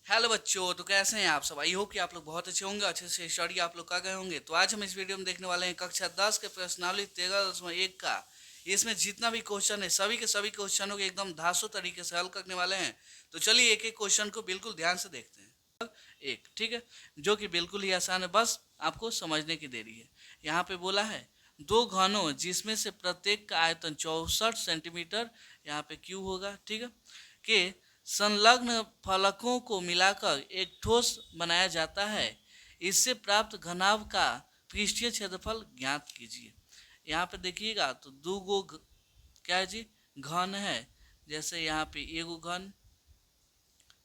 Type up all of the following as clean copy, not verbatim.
Hello बच्चों, तो कैसे हैं आप सब। आई होप कि आप लोग बहुत अच्छे होंगे, अच्छे से स्टडी आप लोग कर गए होंगे। तो आज हम इस वीडियो में देखने वाले हैं कक्षा 10 के प्रश्नावली 13.1 का। इसमें जितना भी क्वेश्चन है सभी के सभी क्वेश्चनों के एकदम धांसू तरीके से हल करने वाले हैं। तो चलिए एक एक क्वेश्चन को बिल्कुल ध्यान से देखते हैं। एक ठीक है, जो कि बिल्कुल ही आसान है, बस आपको समझने की देरी है। यहाँ पे बोला है दो घनों जिसमें से प्रत्येक का आयतन 64 सेंटीमीटर, यहाँ पे क्यू होगा, ठीक है, के संलग्न फलकों को मिलाकर एक ठोस बनाया जाता है। इससे प्राप्त घनाभ का पृष्ठीय क्षेत्रफल ज्ञात कीजिए। यहाँ पे देखिएगा तो क्या है जी, घन है। जैसे यहाँ पे एगो घन,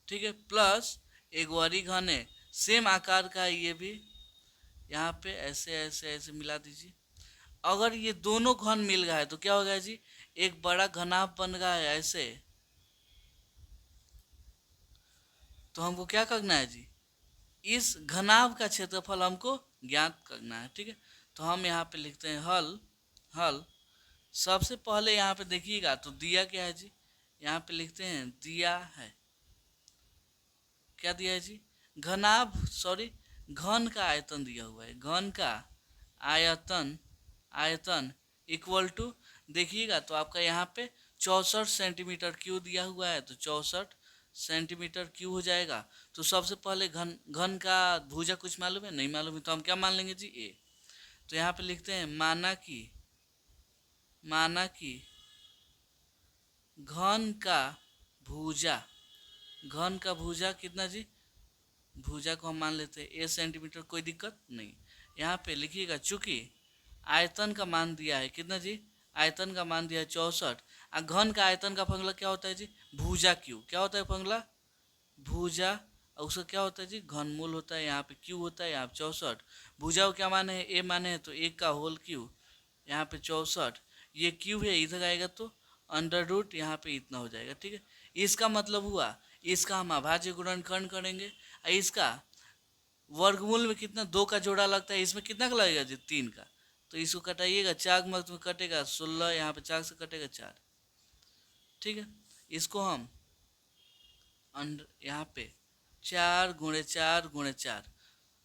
ठीक है, प्लस एक वरी घन है, सेम आकार का है ये भी। यहाँ पे ऐसे ऐसे ऐसे मिला दीजिए। अगर ये दोनों घन मिल गया है तो क्या होगा जी, एक बड़ा घनाभ बन गया है ऐसे। तो हमको क्या करना है जी, इस घनाभ का क्षेत्रफल हमको ज्ञात करना है, ठीक है। तो हम यहाँ पे लिखते हैं हल। हल सबसे पहले यहाँ पे देखिएगा तो दिया क्या है जी, यहाँ पे लिखते हैं दिया है, क्या दिया है जी, घनाभ सॉरी घन का आयतन दिया हुआ है। घन का आयतन, आयतन इक्वल टू, देखिएगा तो आपका यहाँ पे 64 सेंटीमीटर क्यू दिया हुआ है, तो 64 सेंटीमीटर क्यू हो जाएगा। तो सबसे पहले घन घन का भुजा कुछ मालूम है, नहीं मालूम है, तो हम क्या मान लेंगे जी, ए। तो यहाँ पे लिखते हैं माना कि घन का भुजा, घन का भुजा कितना जी, भुजा को हम मान लेते हैं ए सेंटीमीटर, कोई दिक्कत नहीं। यहाँ पे लिखिएगा चूंकि आयतन का मान दिया है कितना जी, आयतन का मान दिया है 64। घन का आयतन का फॉर्मूला क्या होता है जी, भुजा क्यू, क्या होता है फॉर्मूला, भुजा, और उसका क्या होता है जी, घनमूल होता है। यहाँ पे क्यू होता है, यहाँ पे 64। भुजा को क्या माने हैं, ए माने हैं, तो एक का होल क्यू, यहाँ पे 64। ये क्यू है, इधर आएगा तो अंडर रूट, यहाँ पे इतना हो जाएगा, ठीक है। इसका मतलब हुआ, इसका हम अभाज्य गुणनखंड करेंगे। इसका वर्गमूल में कितना, दो का जोड़ा लगता है, इसमें कितना का लगेगा जी, तीन का। तो इसको कटाइएगा, चार मत में कटेगा 16, यहाँ पे चार से कटेगा 4, ठीक है। इसको हम यहाँ पे 4 × 4 × 4,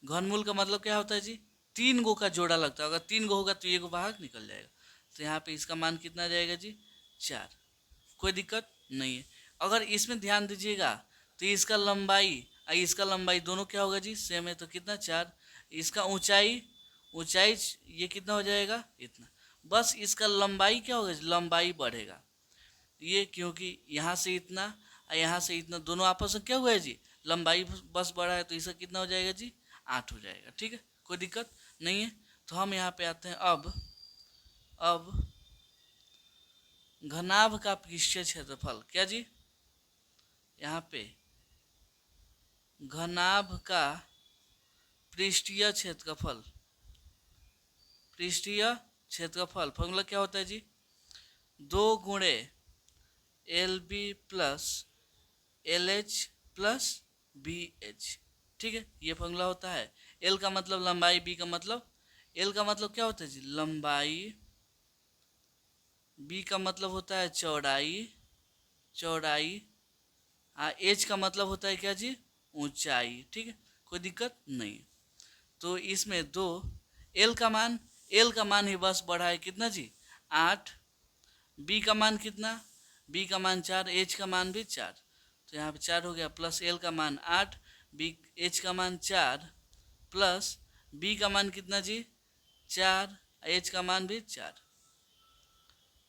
घनमूल का मतलब क्या होता है जी, तीन गो का जोड़ा लगता है। अगर तीन गो होगा तो ये गो बाहर निकल जाएगा। तो यहाँ पे इसका मान कितना जाएगा जी, 4, कोई दिक्कत नहीं है। अगर इसमें ध्यान दीजिएगा तो इसका लंबाई और इसका लंबाई दोनों क्या होगा जी, सेम है, तो कितना 4। इसका ऊंचाई, ऊंचाई ये कितना हो जाएगा, इतना। बस इसका लंबाई क्या होगा, लंबाई बढ़ेगा ये, क्योंकि यहाँ से इतना और यहाँ से इतना दोनों आपस में क्या हुआ है जी, लंबाई बस बढ़ा है, तो इसका कितना हो जाएगा जी, 8 हो जाएगा, ठीक है, कोई दिक्कत नहीं है। तो हम यहाँ पे आते हैं अब घनाभ का पृष्ठीय क्षेत्रफल, क्या जी, यहाँ पे घनाभ का पृष्ठीय क्षेत्रफल, पृष्ठीय क्षेत्रफल फॉर्मूला क्या होता है जी, 2 × LB plus LH plus BH, ठीक है, ये फॉर्मूला होता है। L का मतलब लंबाई, B का मतलब, L का मतलब क्या होता है जी, लंबाई, B का मतलब होता है चौड़ाई, चौड़ाई, H का मतलब होता है क्या जी, ऊंचाई, ठीक है, कोई दिक्कत नहीं। तो इसमें दो, L का मान, L का मान ही बस बढ़ा है कितना जी, 8। B का मान कितना, B का मान 4, H का मान भी 4, तो यहाँ पे 4 हो गया, प्लस L का मान 8, H का मान 4, प्लस B का मान कितना जी, 4, H का मान भी 4।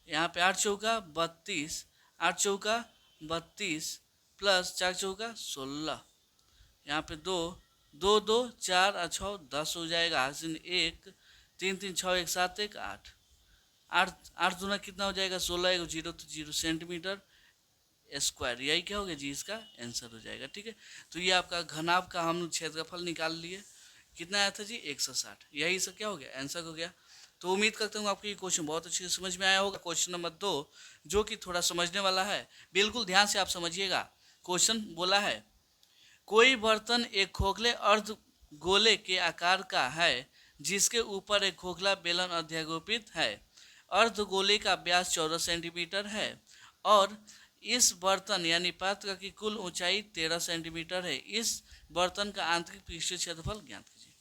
यहाँ पे 8 चौका 32, 8 चौका 32, प्लस 4 चौका 16, यहाँ पे 2, 2 2 4 और 6 10 हो जाएगा, हासिल 1 3 3 6 1 7 1 8, 8 दूना कितना हो जाएगा, 16, 1 0 तो 0 सेंटीमीटर स्क्वायर, यही क्या हो गया जी, इसका आंसर हो जाएगा, ठीक है। तो ये आपका घनाभ का हम क्षेत्रफल निकाल लिए, कितना आया था जी, 160, यही सब क्या हो गया, आंसर हो गया। तो उम्मीद करता हूँ आपको ये क्वेश्चन बहुत अच्छे से समझ में आया होगा। क्वेश्चन नंबर 2 जो कि थोड़ा समझने वाला है, बिल्कुल ध्यान से आप समझिएगा। क्वेश्चन बोला है कोई बर्तन एक खोखले अर्ध गोले के आकार का है जिसके ऊपर एक खोखला बेलन अध्यारोपित है। अर्ध गोले का व्यास 14 सेंटीमीटर है और इस बर्तन यानी पात्र की कुल ऊंचाई 13 सेंटीमीटर है। इस बर्तन का आंतरिक पृष्ठीय क्षेत्रफल ज्ञात कीजिए।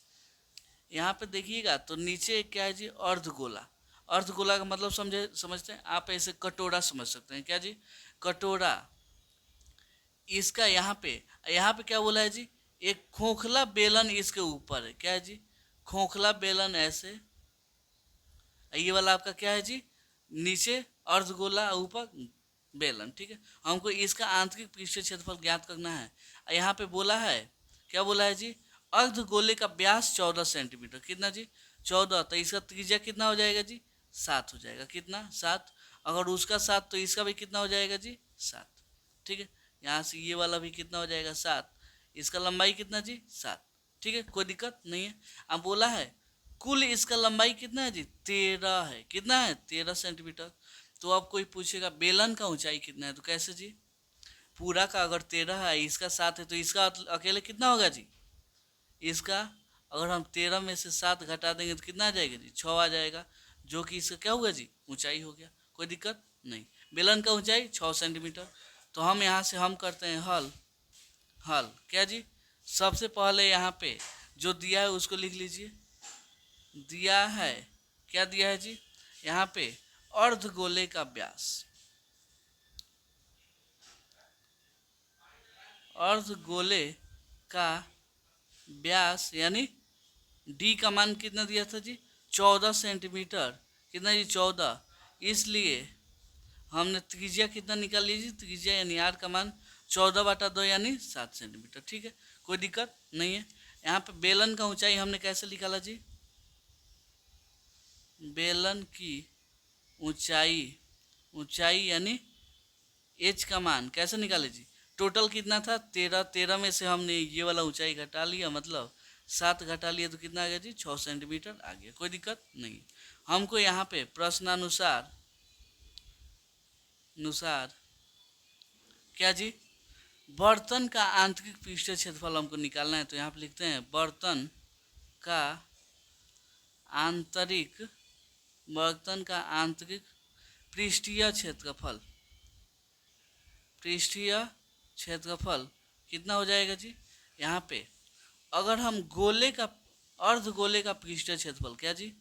यहाँ पे देखिएगा तो नीचे क्या है जी, अर्धगोला। अर्धगोला का मतलब समझते हैं आप, ऐसे कटोरा समझ सकते हैं क्या जी, कटोरा। इसका यहाँ पे क्या बोला है जी, एक खोखला बेलन इसके ऊपर है, क्या है जी, खोखला बेलन ऐसे। ये वाला आपका क्या है जी, नीचे अर्धगोला, ऊपर बेलन, ठीक है। हमको इसका आंतरिक पृष्ठीय क्षेत्रफल ज्ञात करना है। यहाँ पे बोला है, क्या बोला है जी, अर्धगोले का व्यास 14 सेंटीमीटर, कितना जी, 14। तो इसका त्रिज्या कितना हो जाएगा जी, 7 हो जाएगा, कितना, 7। अगर उसका 7 तो इसका भी कितना हो जाएगा जी, 7, ठीक है। यहाँ से ये वाला भी कितना हो जाएगा, 7। इसका लंबाई कितना जी, 7, ठीक है, कोई दिक्कत नहीं है। अब बोला है कुल इसका लंबाई कितना है जी, 13 है, कितना है, 13 सेंटीमीटर। तो अब कोई पूछेगा बेलन का ऊंचाई कितना है, तो कैसे जी, पूरा का अगर 13 है, इसका 7 है, तो इसका अकेले कितना होगा जी, इसका अगर हम 13 में से 7 घटा देंगे तो कितना आ जाएगा जी, 6 आ जाएगा, जो कि इसका क्या हुआ जी, ऊंचाई हो गया, कोई दिक्कत नहीं। बेलन का ऊंचाई 6 सेंटीमीटर। तो हम यहाँ से हम करते हैं हल। हल क्या जी, सबसे पहले यहाँ पे जो दिया है उसको लिख लीजिए। दिया है, क्या दिया है जी, यहाँ पे अर्धगोले का व्यास, अर्धगोले का व्यास यानी डी का मान कितना दिया था जी, 14 सेंटीमीटर, कितना जी, 14। इसलिए हमने त्रिज्या कितना निकाल लीजिए, त्रिज्या यानी आर का मान 14/2 यानी 7 सेंटीमीटर, ठीक है, कोई दिक्कत नहीं है। यहाँ पे बेलन का ऊंचाई हमने कैसे निकाला जी, बेलन की ऊंचाई, ऊंचाई यानी एच का मान कैसे निकाले जी, टोटल कितना था 13, 13 में से हमने ये वाला ऊंचाई घटा लिया, मतलब 7 घटा लिया तो कितना आ गया जी, 6 सेंटीमीटर आ गया, कोई दिक्कत नहीं। हमको यहाँ पे प्रश्नानुसार क्या जी, बर्तन का आंतरिक पृष्ठीय क्षेत्रफल हमको निकालना है। तो यहाँ पे लिखते हैं बर्तन का आंतरिक, बर्तन का आंतरिक पृष्ठीय क्षेत्रफल, पृष्ठीय क्षेत्रफल कितना हो जाएगा जी, यहाँ पे अगर हम गोले का, अर्धगोले का पृष्ठीय क्षेत्रफल, क्या जी,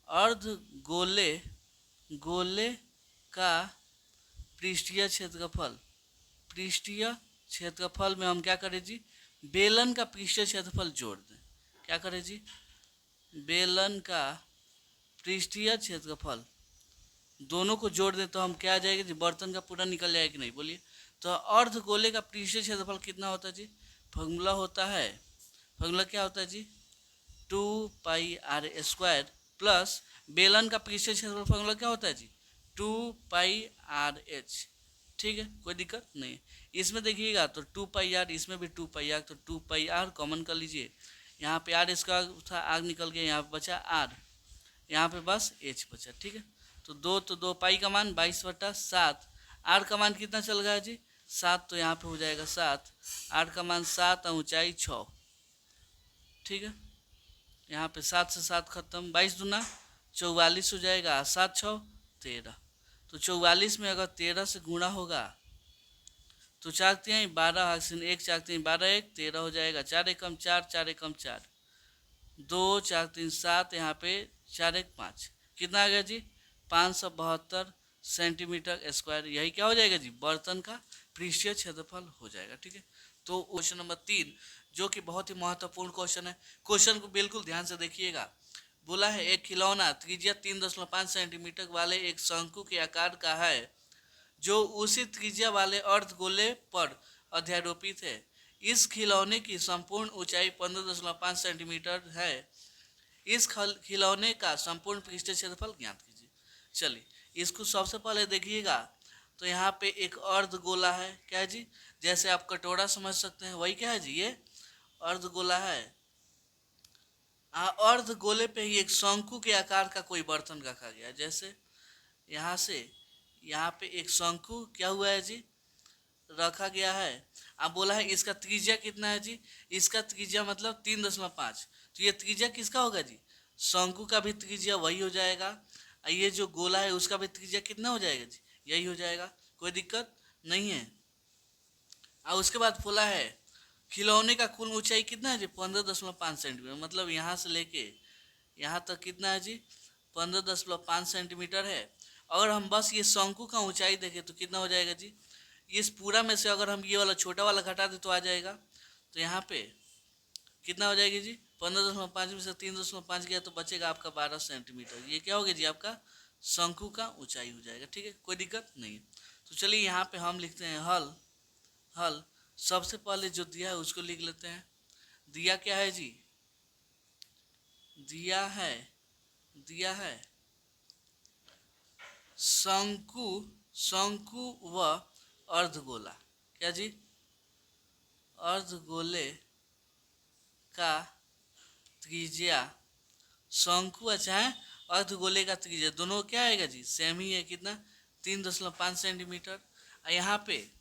अर्धगोले, गोले का पृष्ठीय क्षेत्रफल, पृष्ठीय क्षेत्रफल में हम क्या करें जी, बेलन का पृष्ठीय क्षेत्रफल जोड़ दें, क्या करें जी, बेलन का पृष्ठीय क्षेत्रफल दोनों को जोड़ दें तो हम क्या आ जाएगा जी, बर्तन का पूरा निकल जाएगा कि नहीं, बोलिए। तो अर्धगोले का पृष्ठीय क्षेत्रफल कितना होता है जी, फॉर्मूला होता है, फॉर्मूला क्या होता है जी, 2πr² प्लस बेलन का पृष्ठीय क्षेत्रफल फॉर्मूला क्या होता है जी, 2πrh, ठीक है, कोई दिक्कत नहीं। इसमें देखिएगा तो 2πr, इसमें भी 2πr, तो 2πr कॉमन कर लीजिए। यहाँ पे आर स्क्वायर था, आग निकल गया, यहाँ पे बचा आर, यहाँ पे बस एच बचा, ठीक है। तो 2 पाई का मान 22/7, आर का मान कितना चल गया जी, 7, तो यहाँ पे हो जाएगा 7, आर का मान 7 और ऊंचाई 6, ठीक है। यहाँ पे 7 से 7 खत्म, 22 दूना 44 हो जाएगा, 7 6 13। तो 44 में अगर 13 से गुणा होगा तो 4 3 12, 1 4 3 12, 1 13 हो जाएगा, 4 एकम 4, 4 एकम 4, 2 4 3 7, यहाँ पे 4 1 5, कितना आ गया जी, 572 सेंटीमीटर स्क्वायर। यही क्या हो जाएगा जी, बर्तन का पृष्ठीय क्षेत्रफल हो जाएगा, ठीक है। तो क्वेश्चन नंबर 3 जो कि बहुत ही महत्वपूर्ण क्वेश्चन है, क्वेश्चन को बिल्कुल ध्यान से देखिएगा। बोला है एक खिलौना त्रिज्या 3.5 सेंटीमीटर वाले एक शंकु के आकार का है जो उसी त्रिज्या वाले अर्धगोले पर अध्यारोपित है। इस खिलौने की संपूर्ण ऊंचाई 15.5 सेंटीमीटर है। इस खिलौने का संपूर्ण पृष्ठीय क्षेत्रफल ज्ञात कीजिए। चलिए इसको सबसे पहले देखिएगा तो यहाँ पे एक अर्धगोला है, क्या है जी, जैसे आप कटोरा समझ सकते हैं वही क्या है जी, ये अर्धगोला है। अर्धगोले पे ही एक शंकु के आकार का कोई बर्तन रखा गया है। जैसे यहाँ से यहाँ पे एक शंकु क्या हुआ है जी, रखा गया है। अब बोला है इसका त्रिज्या कितना है जी, इसका त्रिज्या मतलब 3.5, तो ये त्रिज्या किसका होगा जी, शंकु का भी त्रिज्या वही हो जाएगा, ये जो गोला है उसका भी त्रिज्या कितना हो जाएगा जी, यही हो जाएगा, कोई दिक्कत नहीं है। और उसके बाद बोला है खिलौने का कुल ऊंचाई कितना है जी? 15.5 सेंटीमीटर। मतलब यहाँ से लेके यहाँ तक कितना है जी? 15.5 सेंटीमीटर है। अगर हम बस ये शंकु का ऊंचाई देखें तो कितना हो जाएगा जी? इस पूरा में से अगर हम ये वाला छोटा वाला घटा दें तो आ जाएगा। तो यहाँ पे कितना हो जाएगी जी? 15.5 में से 3.5 गया तो बचेगा आपका 12 सेंटीमीटर। ये क्या हो गया जी? आपका शंकु का ऊंचाई हो जाएगा। ठीक है, कोई दिक्कत नहीं है। तो चलिए यहाँ पे हम लिखते हैं हल। हल सबसे पहले जो दिया है उसको लिख लेते हैं। दिया क्या है जी? दिया है शंकु, शंकु व अर्धगोला। क्या जी? अर्धगोले का त्रिज्या, शंकु अच्छा है, अर्धगोले का त्रिज्या दोनों क्या आएगा जी? सेम ही है। कितना? 3.5 सेंटीमीटर। यहाँ पे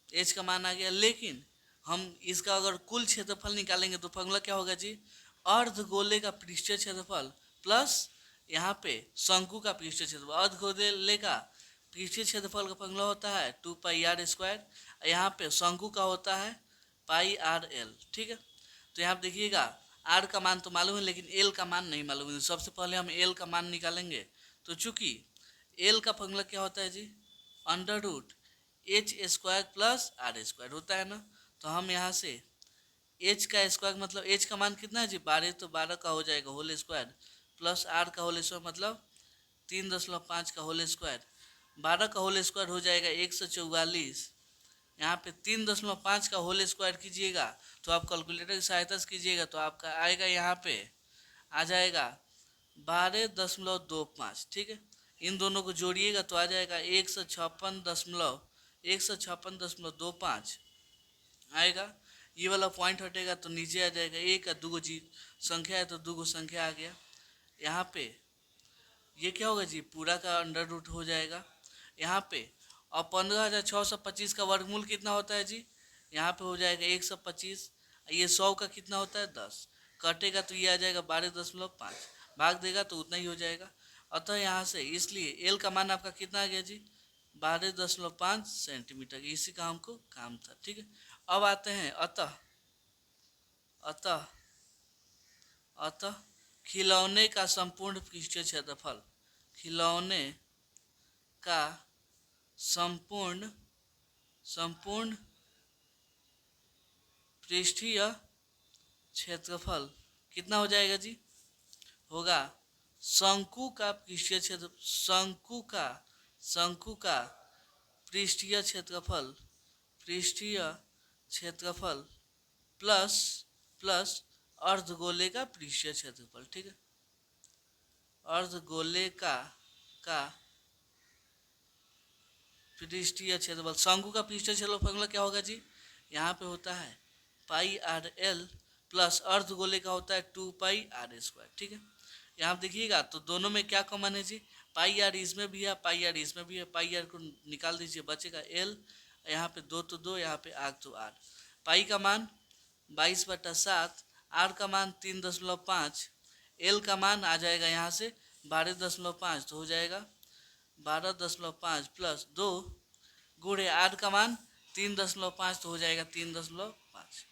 एच का मान आ गया। लेकिन हम इसका अगर कुल क्षेत्रफल निकालेंगे तो फॉर्मूला क्या होगा जी? अर्धगोले का पृष्ठीय क्षेत्रफल प्लस यहाँ पे शंकु का पृष्ठीय क्षेत्रफल। अर्धगोले का पृष्ठीय क्षेत्रफल का फॉर्मूला होता है 2πr²। यहाँ पे शंकु का होता है πrl। ठीक है, तो यहाँ पे देखिएगा आर का मान तो मालूम है लेकिन एल का मान नहीं मालूम है। सबसे पहले हम एल का मान निकालेंगे। तो चूंकि एल का फॉर्मूला क्या होता है जी? √h² प्लस r² होता है ना। तो हम यहाँ से एच का स्क्वायर मतलब एच का मान कितना है जी? 12। तो 12 का हो जाएगा होल स्क्वायर प्लस आर का होल स्क्वायर मतलब 3.5 का होल स्क्वायर। 12 का होल स्क्वायर हो जाएगा 144। यहाँ पे 3.5 का होल स्क्वायर कीजिएगा तो आप कैलकुलेटर की सहायता से कीजिएगा तो आपका आएगा यहाँ पे आ जाएगा 12.25। ठीक है, इन दोनों को जोड़िएगा तो आ जाएगा 156.25 आएगा। ये वाला पॉइंट हटेगा तो नीचे आ जाएगा। एक या दो जी संख्या है तो दो संख्या आ गया। यहाँ पे ये क्या होगा जी? पूरा का अंडर रूट हो जाएगा यहाँ पे। और 15,625 का वर्गमूल कितना होता है जी? यहाँ पे हो जाएगा 125। ये 100 का कितना होता है? 10। कटेगा तो ये आ जाएगा 12.5। भाग देगा तो उतना ही हो जाएगा। अतः यहाँ से इसलिए एल का मान आपका कितना आ गया जी? 12.5 सेंटीमीटर। इसी का हमको काम था। ठीक है, अब आते हैं अतः अतः अतः खिलौने का संपूर्ण पृष्ठीय क्षेत्रफल, खिलौने का संपूर्ण पृष्ठीय क्षेत्रफल कितना हो जाएगा जी? होगा शंकु का पृष्ठीय क्षेत्र, शंकु का पृष्ठीय क्षेत्रफल प्लस अर्धगोले का पृष्ठीय क्षेत्रफल। ठीक है, अर्धगोले का पृष्ठीय क्षेत्रफल, शंकु का पृष्ठीय क्षेत्रफल फॉर्मूला क्या होगा जी? यहाँ पे होता है πrl प्लस अर्धगोले का होता है 2πr²। ठीक है, यहाँ देखिएगा तो दोनों में क्या कॉमन है जी? πr इसमें भी है, πr इसमें भी है। πr को निकाल दीजिए, बचेगा l। यहाँ पे 2 तो 2, यहाँ पे आग तो 8। पाई का मान 22/7, आर का मान 3.5, एल का मान आ जाएगा यहाँ से 12.5। तो हो जाएगा 12.5 प्लस 2 गुणे आर का मान 3.5 तो हो जाएगा 3.5।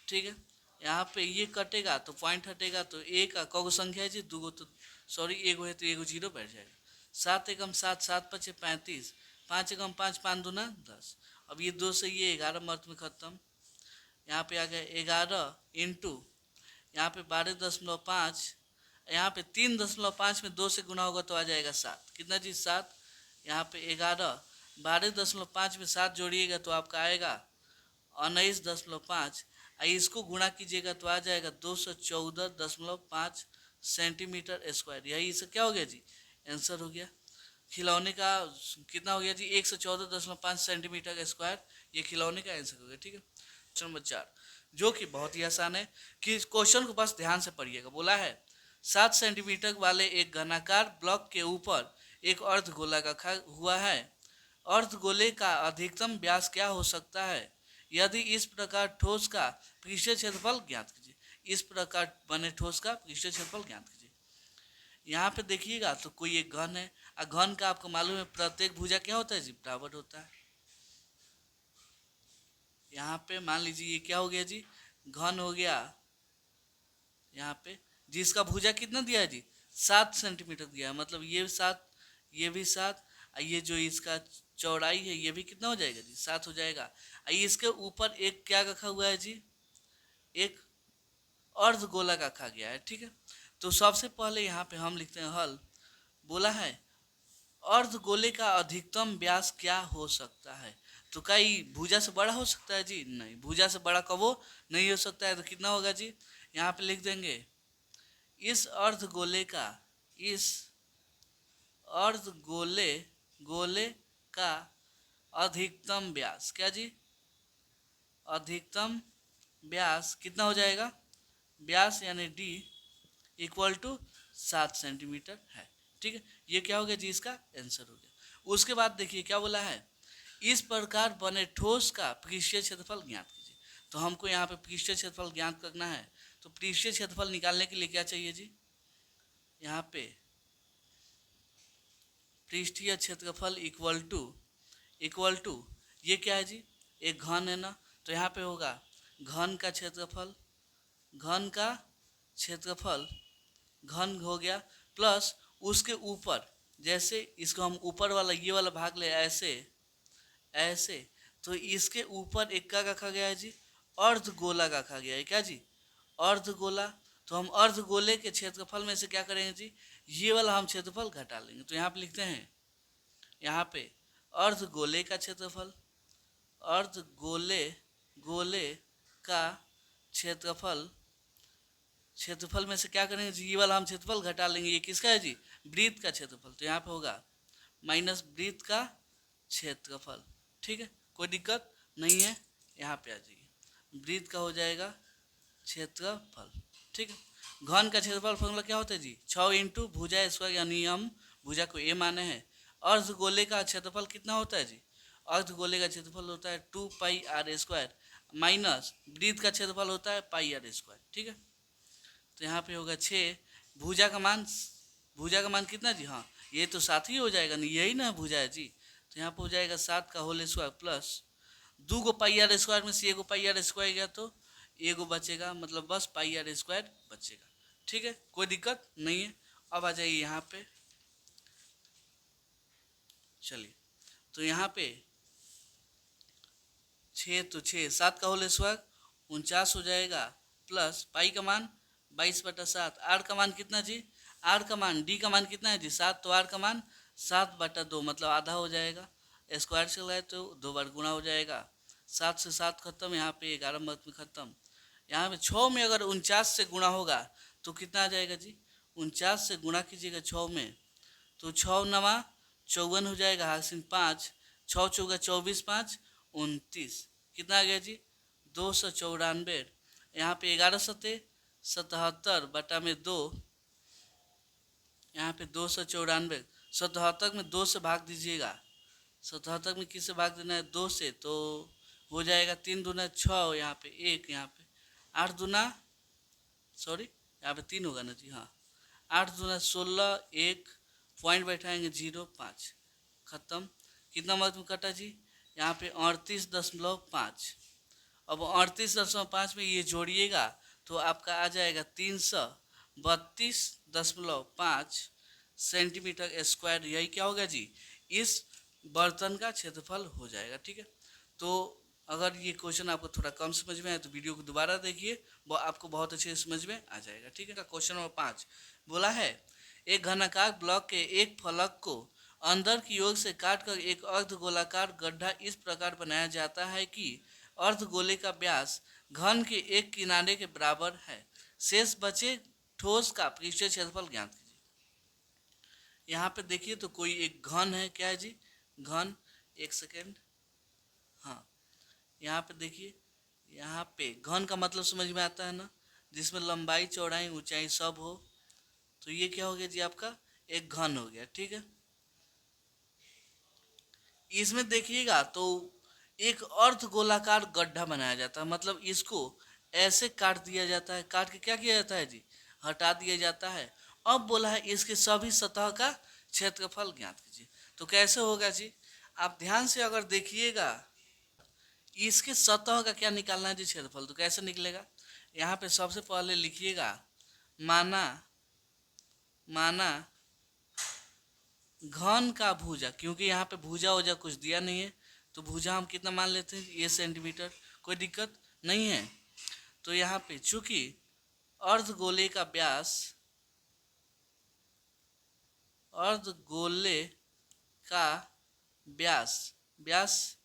ठीक है, यहाँ पे ये कटेगा तो पॉइंट हटेगा तो एक कौ संख्या है जी? दो तो सॉरी एगो है तो एगो जीरो बैठ जाएगा। 7 एकम 7, 7 पचे 35, 5 एकम 5, 5 दूना 10। अब ये 2 से ये 11 मर्थ में खत्म। यहाँ पे आ गया 11 इंटू यहाँ पे 12.5, यहाँ पे 3.5 में 2 से गुना होगा तो आ जाएगा 7। कितना जी? 7। यहाँ पे 11, 12.5 में 7 जोड़िएगा तो आपका आएगा 19.5। इसको गुणा कीजिएगा तो आ जाएगा 214.5 सेंटीमीटर स्क्वायर। यही इसका क्या हो गया जी? आंसर हो गया। खिलौने का कितना हो गया जी? 114.5 सेंटीमीटर स्क्वायर। ये खिलौने का आंसर हो गया। ठीक है, क्वेश्चन नंबर 4 जो कि बहुत ही आसान है कि क्वेश्चन को बस ध्यान से पढ़िएगा। बोला है 7 सेंटीमीटर वाले एक घनाकार ब्लॉक के ऊपर एक अर्धगोला रखा हुआ है। अर्धगोले का अधिकतम व्यास क्या हो सकता है यदि इस प्रकार ठोस का पृष्ठीय क्षेत्रफल ज्ञात कीजिए। इस प्रकार बने ठोस का पृष्ठीय क्षेत्रफल ज्ञात कीजिए। यहाँ पे देखिएगा तो कोई एक घन है और घन का आपको मालूम है प्रत्येक भुजा क्या होता है जी, बराबर होता है। यहाँ पे मान लीजिए ये क्या हो गया जी, घन हो गया। यहाँ पे जिसका भुजा कितना दिया है जी, 7 सेंटीमीटर दिया है, मतलब ये 7, ये भी 7, ये जो इसका चौड़ाई है ये भी कितना हो जाएगा जी, 7 हो जाएगा। इसके ऊपर एक क्या रखा हुआ है जी, एक अर्ध गोला रखा गया है, ठीक है। तो सबसे पहले यहाँ पे हम लिखते हैं हल। बोला है अर्ध गोले का अधिकतम व्यास क्या हो सकता है। तो क्या ये भुजा से बड़ा हो सकता है जी, नहीं, भुजा से बड़ा कबो नहीं हो सकता है। तो कितना होगा जी, यहाँ पे लिख देंगे इस अर्ध गोले का, इस अर्ध गोले गोले का अधिकतम व्यास, क्या जी, अधिकतम व्यास कितना हो जाएगा, व्यास यानी डी इक्वल टू 7 सेंटीमीटर है, ठीक है। ये क्या हो गया जी, इसका आंसर हो गया। उसके बाद देखिए क्या बोला है, इस प्रकार बने ठोस का पृष्ठीय क्षेत्रफल ज्ञात कीजिए। तो हमको यहाँ पे पृष्ठीय क्षेत्रफल ज्ञात करना है। तो पृष्ठीय क्षेत्रफल निकालने के लिए क्या चाहिए जी, यहाँ पे पृष्ठीय क्षेत्रफल इक्वल टू ये क्या है जी, एक घन है ना, तो यहाँ पे होगा घन का क्षेत्रफल, घन हो गया, प्लस उसके ऊपर, जैसे इसको हम ऊपर वाला ये वाला भाग ले ऐसे ऐसे, तो इसके ऊपर एक का रखा गया है जी, अर्ध गोला रखा गया है, क्या जी, अर्ध गोला। तो हम अर्ध गोले के क्षेत्रफल में से क्या करेंगे जी, ये वाला हम क्षेत्रफल घटा लेंगे। तो यहाँ पे लिखते हैं, यहाँ पे अर्ध गोले का क्षेत्रफल, अर्ध गोले का क्षेत्रफल में से क्या करेंगे जी, ये वाला हम क्षेत्रफल घटा लेंगे। ये किसका है जी, वृत्त का क्षेत्रफल। तो यहाँ पे होगा माइनस वृत्त का क्षेत्रफल, ठीक है, कोई दिक्कत नहीं है। यहाँ पे आ जाइए, वृत्त का हो जाएगा क्षेत्रफल, ठीक है। घन का क्षेत्रफल फॉर्मूला क्या होता है जी, 6 इंटू भुजा स्क्वायर, यानी हम भुजा को ए माने हैं। अर्ध गोले का क्षेत्रफल कितना होता है जी, अर्ध गोले का क्षेत्रफल होता है 2πr² माइनस वृत्त का क्षेत्रफल होता है πr², ठीक है। तो यहाँ पे होगा 6, भुजा का मान कितना जी, हाँ ये तो 7 ही हो जाएगा, नहीं यही ना भुजा है जी। तो यहाँ पे हो जाएगा 7 का होल स्क्वायर प्लस 2 πr² में से 1 πr² गया तो 1 बचेगा, मतलब बस πr² बचेगा, ठीक है, कोई दिक्कत नहीं है। अब आ जाइए यहाँ पे, चलिए, तो यहाँ पे 6, तो 6, 7 का होल स्क्वायर 49 हो जाएगा, प्लस पाई का मान 22/7, आर का मान कितना जी, आर का मान, डी का मान कितना है जी 7, तो आर का मान 7/2, मतलब आधा हो जाएगा। स्क्वायर चला है तो 2 बार गुणा हो जाएगा, 7 से 7 खत्म, यहाँ पे 11 मत में खत्म। यहाँ पे 6 में अगर 49 से गुणा होगा तो कितना आ जाएगा जी, 49 से गुणा कीजिएगा 6 में, तो 6 9 54 हो जाएगा, हासिन 5, 6 चौका 24, 5 29, कितना आ गया जी 294। यहाँ पे 11 सत्ते 77 बटा में 2, यहाँ पे 294, 77 में 2 से भाग दीजिएगा, 77 में किससे भाग देना है, 2 से, तो हो जाएगा 3 दूना 6, यहाँ पे 1, यहाँ पे 8 दूना, सॉरी यहाँ पे 3 होगा ना जी, हाँ 8 दूना 16, 1 पॉइंट बैठाएंगे 0.5, खत्म। कितना मार्क्स में कटा जी, यहाँ पे 38.5। अब 38.5 में ये जोड़िएगा तो आपका आ जाएगा 332.5 सेंटीमीटर स्क्वायर। यही क्या होगा जी, इस बर्तन का क्षेत्रफल हो जाएगा, ठीक है। तो अगर ये क्वेश्चन आपको थोड़ा कम समझ में आए तो वीडियो को दोबारा देखिए, वो आपको बहुत अच्छे समझ में आ जाएगा, ठीक है। क्वेश्चन नंबर 5 बोला है, एक घनाकार ब्लॉक के एक फलक को अंदर की ओर से काटकर एक अर्ध गोलाकार गड्ढा इस प्रकार बनाया जाता है कि अर्ध गोले का व्यास घन के एक किनारे के बराबर है। शेष बचे ठोस का पृष्ठीय क्षेत्रफल ज्ञात कीजिए। यहाँ पे देखिए तो कोई एक घन है, क्या है जी, घन, एक सेकेंड, हाँ यहाँ पे देखिए, यहाँ पे घन का मतलब समझ में आता है ना, जिसमें लंबाई चौड़ाई ऊंचाई सब हो। तो ये क्या हो गया जी, आपका एक घन हो गया, ठीक है। इसमें देखिएगा तो एक अर्ध गोलाकार गड्ढा बनाया जाता है, मतलब इसको ऐसे काट दिया जाता है, काट के क्या किया जाता है जी, हटा दिया जाता है। अब बोला है इसके सभी सतह का क्षेत्रफल ज्ञात कीजिए। तो कैसे होगा जी, आप ध्यान से अगर देखिएगा, इसके सतह का क्या निकालना है जी, क्षेत्रफल। तो कैसे निकलेगा, यहाँ पे सबसे पहले लिखिएगा माना माना घन का भुजा, क्योंकि यहाँ पे भुजा वुजा कुछ दिया नहीं है, तो भुजा हम कितना मान लेते हैं, ये सेंटीमीटर, कोई दिक्कत नहीं है। तो यहाँ पे चूंकि अर्धगोले का व्यास, अर्धगोले का व्यास, व्यास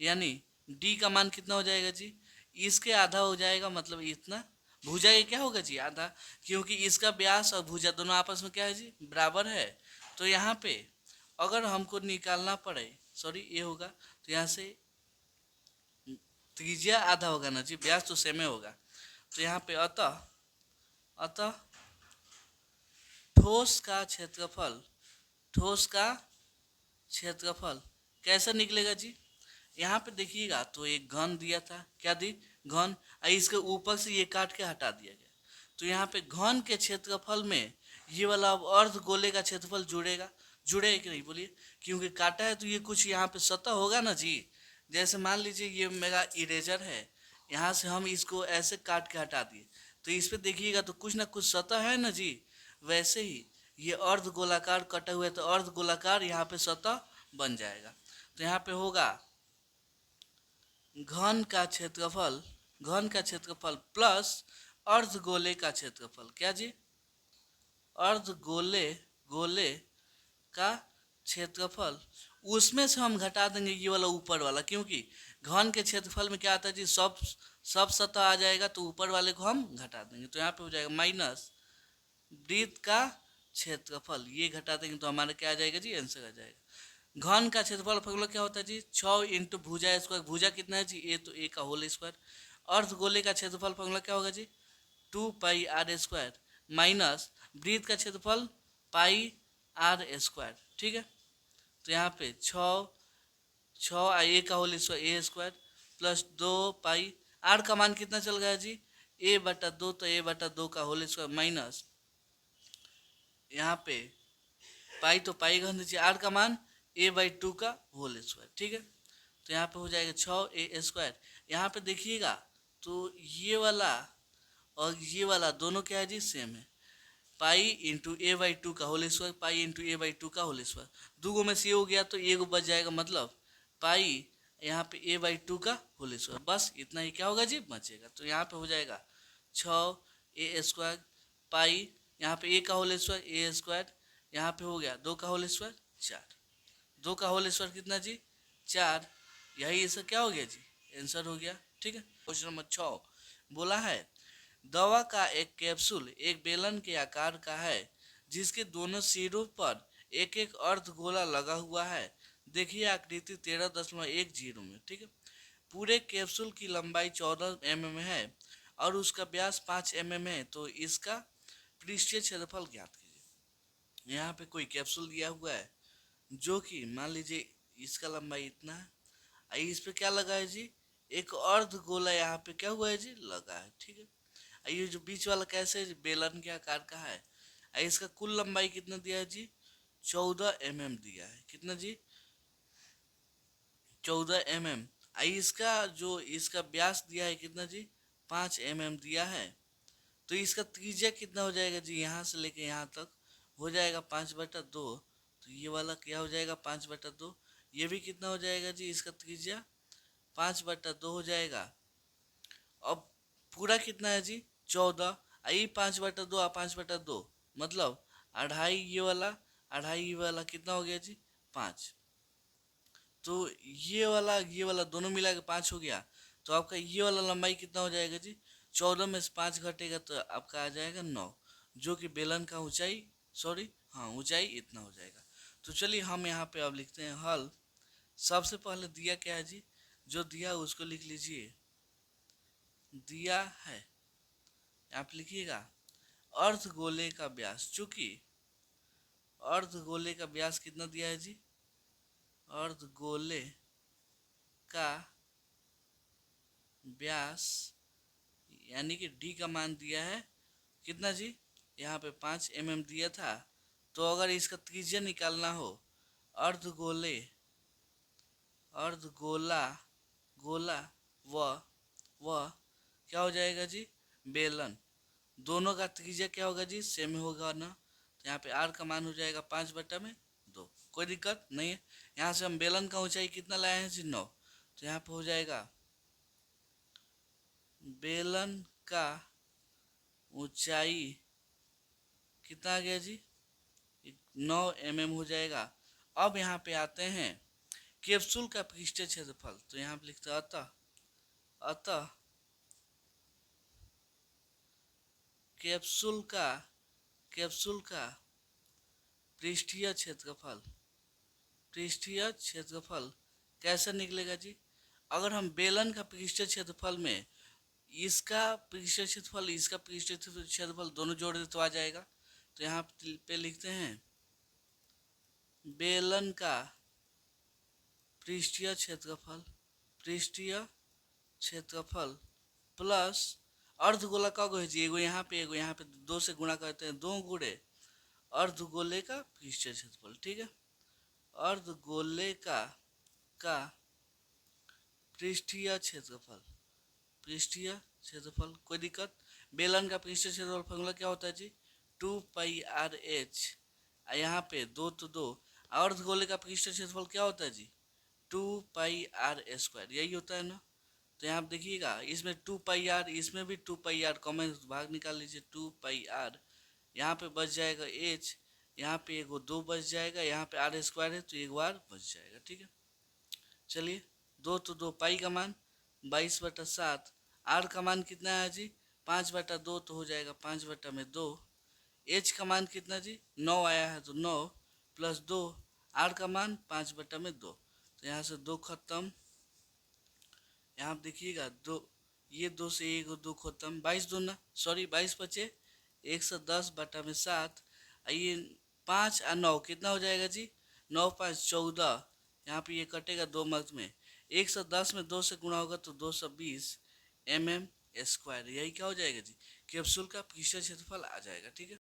यानी डी का मान कितना हो जाएगा जी, इसके आधा हो जाएगा, मतलब इतना। भुजा ये क्या होगा जी, आधा, क्योंकि इसका व्यास और भुजा दोनों आपस में क्या है जी, बराबर है। तो यहाँ पे अगर हमको निकालना पड़े, सॉरी ये होगा, तो यहाँ से त्रिज्या आधा होगा ना जी, व्यास तो सेम होगा। तो यहाँ पे अतः अतः ठोस का क्षेत्रफल, ठोस का क्षेत्रफल कैसे निकलेगा जी, यहाँ पे देखिएगा तो एक घन दिया था, क्या दी, घन, इसके ऊपर से ये काट के हटा दिया गया। तो यहाँ पे घन के क्षेत्रफल में ये वाला अब अर्ध गोले का क्षेत्रफल जुड़ेगा, जुड़ेगा कि नहीं बोलिए, क्योंकि काटा है तो ये कुछ यहाँ पे सतह होगा ना जी। जैसे मान लीजिए ये मेरा इरेजर है, यहाँ से हम इसको ऐसे काट के हटा दिए, तो इस पर देखिएगा तो कुछ ना कुछ सतह है ना जी। वैसे ही ये अर्ध गोलाकार कटा हुआ है, तो अर्ध गोलाकार यहाँ पे सतह बन जाएगा। तो यहाँ पे होगा घन का क्षेत्रफल, घन का क्षेत्रफल प्लस अर्धगोले का क्षेत्रफल, क्या जी, अर्धगोले गोले का क्षेत्रफल, उसमें से हम घटा देंगे ये वाला ऊपर वाला, क्योंकि घन के क्षेत्रफल में क्या आता है जी, सब सतह आ जाएगा, तो ऊपर वाले को हम घटा देंगे। तो यहाँ पे हो जाएगा माइनस वृत्त का क्षेत्रफल, ये घटा देंगे तो हमारा क्या आ जाएगा जी, आंसर आ जाएगा। घन का क्षेत्रफल फॉर्मूला क्या होता है जी, 6 इंटू भुजा स्क्वायर, भुजा कितना है जी, ए, तो ए का होल स्क्वायर। अर्धगोले का क्षेत्रफल फॉर्मूला क्या होगा जी, 2 पाई r² माइनस वृत्त का क्षेत्रफल पाई r स्क्वायर, ठीक है। तो यहाँ पे 6 ए का whole square, a square plus 2 pi, r का मान कितना चल गया जी, a/2, तो a/2 का होल स्क्वायर माइनस, यहाँ पे पाई तो पाई घन दीजिए, आर का मान a/2 का होल स्क्वायर, ठीक है। तो यहाँ पे हो जाएगा 6a²। यहाँ पे देखिएगा तो ये वाला और ये वाला दोनों क्या है जी, सेम है, पाई इंटू a/2 का whole square, pi into a/2 का होल स्क्वायर, दूगो में से ये हो गया तो एगो बच जाएगा, मतलब पाई यहाँ पे a/2 का होल स्क्वायर, बस इतना ही क्या होगा जी, बचेगा। तो यहाँ पे हो जाएगा 6a² पाई, यहाँ पे a का होल स्क्वायर, ए स्क्वायर, यहाँ पे हो गया 2 का होल स्क्वायर 4, 2 का होल स्क्वायर कितना जी, 4, यही इसका क्या हो गया जी, आंसर हो गया, ठीक है। क्वेश्चन नंबर 6 बोला है दवा का एक कैप्सूल एक बेलन के आकार का है, जिसके दोनों सिरों पर एक एक अर्धगोला लगा हुआ है। देखिए आकृति 13.10 में, ठीक है। पूरे कैप्सूल की लंबाई 14 mm है और उसका व्यास 5 mm है, तो इसका पृष्ठीय क्षेत्रफल ज्ञात कीजिए। यहाँ पे कोई कैप्सूल दिया हुआ है जो कि मान लीजिए इसका लंबाई इतना है, इस पे क्या लगा है जी, एक अर्ध गोला यहाँ पे क्या हुआ है जी, लगा है, ठीक है। ये जो बीच वाला कैसे है, बेलन के आकार का है, इसका कुल लंबाई कितना दिया है जी, 14 mm दिया है, कितना जी, 14 mm। इसका जो इसका व्यास दिया है कितना जी, 5 mm दिया है। तो इसका त्रिज्या कितना हो जाएगा जी, यहाँ से लेके यहाँ तक हो जाएगा 5/2, तो ये वाला क्या हो जाएगा 5/2, ये भी कितना हो जाएगा जी, इसका त्रिज्या 5/2 हो जाएगा। अब पूरा कितना है जी, 14, आई 5/2 और 5/2 मतलब 2.5, ये वाला 2.5, ये वाला कितना हो गया जी, 5। तो ये वाला दोनों मिला के 5 हो गया, तो आपका ये वाला लंबाई कितना हो जाएगा जी, 14 में से 5 घटेगा तो आपका आ जाएगा 9, जो कि बेलन का ऊंचाई, सॉरी हाँ ऊंचाई इतना हो जाएगा। तो चलिए हम यहाँ पे अब लिखते हैं हल। सबसे पहले दिया क्या है जी, जो दिया उसको लिख लीजिए, दिया है आप लिखिएगा अर्धगोले का व्यास, चूंकि अर्धगोले का व्यास कितना दिया है जी, अर्धगोले का व्यास यानी कि डी का मान दिया है कितना जी, यहाँ पे 5 mm दिया था, तो अगर इसका त्रिज्या निकालना हो, अर्धगोले अर्धगोला गोला व क्या हो जाएगा जी, बेलन, दोनों का त्रिज्या क्या होगा जी, सेम होगा ना। तो यहाँ पे आर का मान हो जाएगा 5/2, कोई दिक्कत नहीं है। यहाँ से हम बेलन का ऊंचाई कितना लाए हैं जी, 9। तो यहाँ पे हो जाएगा बेलन का ऊंचाई कितना आ गया जी, 9 mm हो जाएगा। अब यहाँ पे आते हैं कैप्सूल का पृष्ठीय क्षेत्रफल। तो यहाँ पे लिखते हैं अतः कैप्सूल का पृष्ठीय क्षेत्रफल कैसे निकलेगा जी। अगर हम बेलन का पृष्ठीय क्षेत्रफल में इसका पृष्ठीय क्षेत्रफल इसका पृष्ठीय क्षेत्रफल दोनों जोड़ दे तो आ जाएगा। तो यहाँ पे लिखते हैं बेलन का पृष्ठीय क्षेत्रफल प्लस अर्धगोला का जी, एगो यहाँ पे 2 से गुणा करते हैं, 2 गुणे अर्धगोले का पृष्ठीय क्षेत्रफल। ठीक है, अर्धगोले का पृष्ठीय क्षेत्रफल कोई दिक्कत। बेलन का पृष्ठीय क्षेत्रफल फॉर्मूला क्या होता है जी, 2πr/h। यहाँ पे 2 तो 2। अर्धगोले का पृष्ठीय क्षेत्रफल क्या होता है जी, 2πr², यही होता है ना। तो यहाँ पे देखिएगा, इसमें 2πr, इसमें भी 2πr, कॉमन भाग निकाल लीजिए, 2πr, यहाँ पे बच जाएगा h, यहाँ पे एगो 2 बच जाएगा, यहाँ पे r² है तो एक बार बच जाएगा। ठीक है, चलिए 2 तो 2, पाई का मान 22/7, आर का मान कितना है जी, 5/2, तो हो जाएगा 5/2। एच का मान कितना जी, 9 आया है तो 9 + 2, आर का मान 5/2। तो यहाँ से 2 खत्म, यहाँ पे देखिएगा 2, ये 2 से 1 2 खत्म, 22 बचे 110/7। ये 5 और 9 कितना हो जाएगा जी, 9 5 14, यहाँ पे ये कटेगा 2 मत में, 110 में 2 से गुणा होगा तो 220 mm², यही क्या हो जाएगा जी, कैप्सूल का पृष्ठीय क्षेत्रफल आ जाएगा। ठीक है,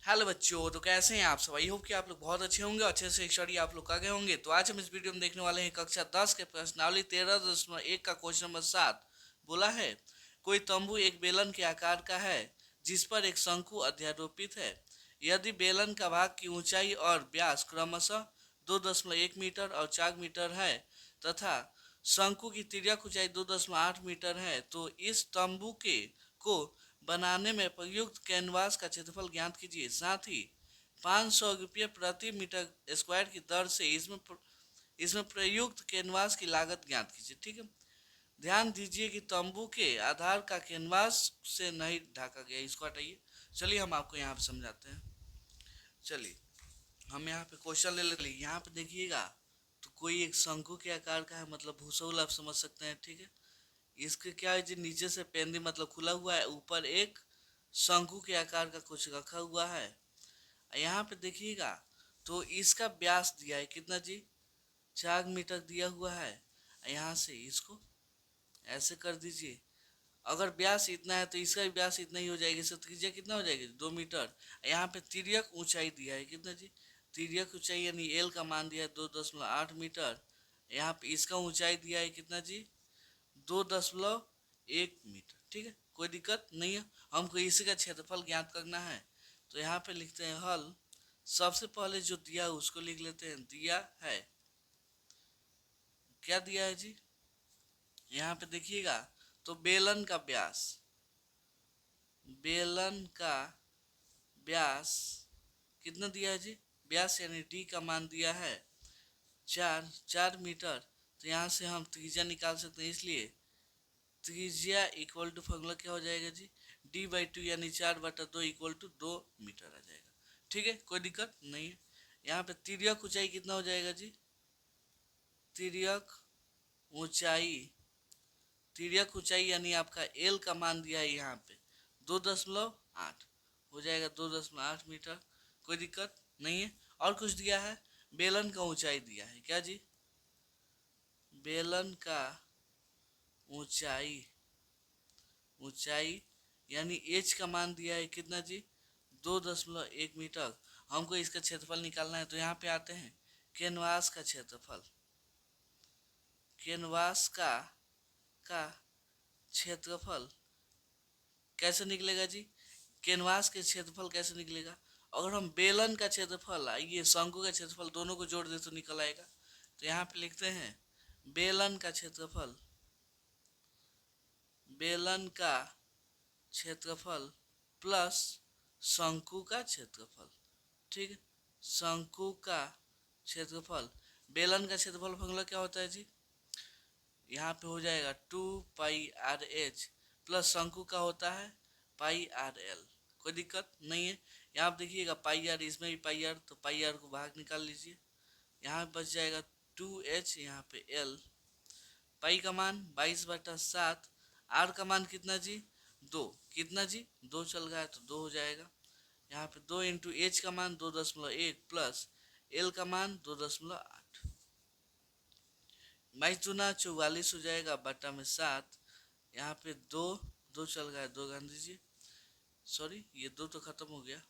हेलो बच्चों, तो कैसे हैं आप सब। आई होप कि आप लोग बहुत अच्छे होंगे, अच्छे से स्टडी आप लोग कर गए होंगे। तो आज हम इस वीडियो में देखने वाले हैं कक्षा 10 के प्रश्नावली 13.1 का क्वेश्चन नंबर 7। बोला है कोई तंबू एक बेलन के आकार का है जिस पर एक शंकु अध्यारोपित है। यदि बेलन का भाग की ऊंचाई और व्यास क्रमशः 2.1 मीटर और 4 मीटर है तथा शंकु की तिर्यक ऊंचाई 2.8 मीटर है, तो इस तंबू के को बनाने में प्रयुक्त कैनवास का क्षेत्रफल ज्ञात कीजिए। साथ ही 500 रुपये प्रति मीटर स्क्वायर की दर से इसमें प्रयुक्त कैनवास की लागत ज्ञात कीजिए। ठीक है, ध्यान दीजिए कि तंबू के आधार का कैनवास से नहीं ढका गया, इसको हटाइए। चलिए हम आपको यहाँ पे समझाते हैं। चलिए हम यहाँ पे क्वेश्चन ले लेते हैं। यहाँ पे देखिएगा तो कोई एक शंकु के आकार का है, मतलब भूसौल आप समझ सकते हैं। ठीक है, इसके क्या है जी, नीचे से पेंदी मतलब खुला हुआ है, ऊपर एक शंकु के आकार का कुछ रखा हुआ है। यहाँ पे देखिएगा तो इसका व्यास दिया है कितना जी, 4 मीटर दिया हुआ है। यहाँ से इसको ऐसे कर दीजिए, अगर व्यास इतना है तो इसका भी व्यास इतना ही हो जाएगा, इसका त्रिज्या कितना हो जाएगी 2 मीटर। यहाँ पे तिर्यक ऊंचाई दिया है कितना जी, तिर्यक ऊंचाई यानी एल का मान दिया है 2.8 मीटर। यहाँ पे इसका ऊंचाई दिया है कितना जी, 2.1 मीटर। ठीक है, कोई दिक्कत नहीं है, हमको इसी का क्षेत्रफल ज्ञात करना है। तो यहाँ पे लिखते हैं हल। सबसे पहले जो दिया है उसको लिख लेते हैं। दिया है, क्या दिया है जी, यहाँ पे देखिएगा तो बेलन का व्यास कितना दिया है जी, व्यास यानी डी का मान दिया है 4 मीटर। तो यहाँ से हम त्रिज्या निकाल सकते हैं, इसलिए त्रिज्या इक्वल टू फॉर्मूला क्या हो जाएगा जी, d/2 यानी 4/2 इक्वल टू 2 मीटर आ जाएगा। ठीक है, कोई दिक्कत नहीं है। यहाँ पे तिर्यक ऊंचाई कितना हो जाएगा जी, तिर्यक ऊंचाई यानी आपका एल का मान दिया है यहाँ पे 2.8 हो जाएगा, 2.8 मीटर। कोई दिक्कत नहीं है। और कुछ दिया है, बेलन का ऊंचाई दिया है क्या जी, बेलन का ऊंचाई यानी एच का मान दिया है कितना जी, 2.1 मीटर। हमको इसका क्षेत्रफल निकालना है, तो यहाँ पे आते हैं कैनवास का क्षेत्रफल। कैनवास का क्षेत्रफल कैसे निकलेगा जी? कैनवास के क्षेत्रफल कैसे निकलेगा? अगर हम बेलन का क्षेत्रफल, ये शंकु का क्षेत्रफल दोनों को जोड़ दे तो निकल आएगा। तो यहाँ पे लिखते हैं बेलन का क्षेत्रफल, बेलन का क्षेत्रफल प्लस शंकु का क्षेत्रफल। ठीक है, शंकु का क्षेत्रफल। बेलन का क्षेत्रफल फॉर्मूला क्या होता है जी? यहाँ पे हो जाएगा 2πr/h प्लस शंकु का होता है πr/l। कोई दिक्कत नहीं है। यहाँ आप देखिएगा πr, इसमें भी πr, तो πr को बाहर निकाल लीजिए। यहाँ बच जाएगा 2h, यहाँ पे l। पाई का मान 22/7, r का मान कितना जी? 2। कितना जी? 2 चल गया है तो 2 हो जाएगा। यहाँ पे 2 इंटू एच का मान 2.1 प्लस एल का मान 2.8। 22×44 हो जाएगा बटा में 7। यहाँ पे 2 चल गया है, 2 गान दीजिए। सॉरी, ये 2 तो खत्म हो गया।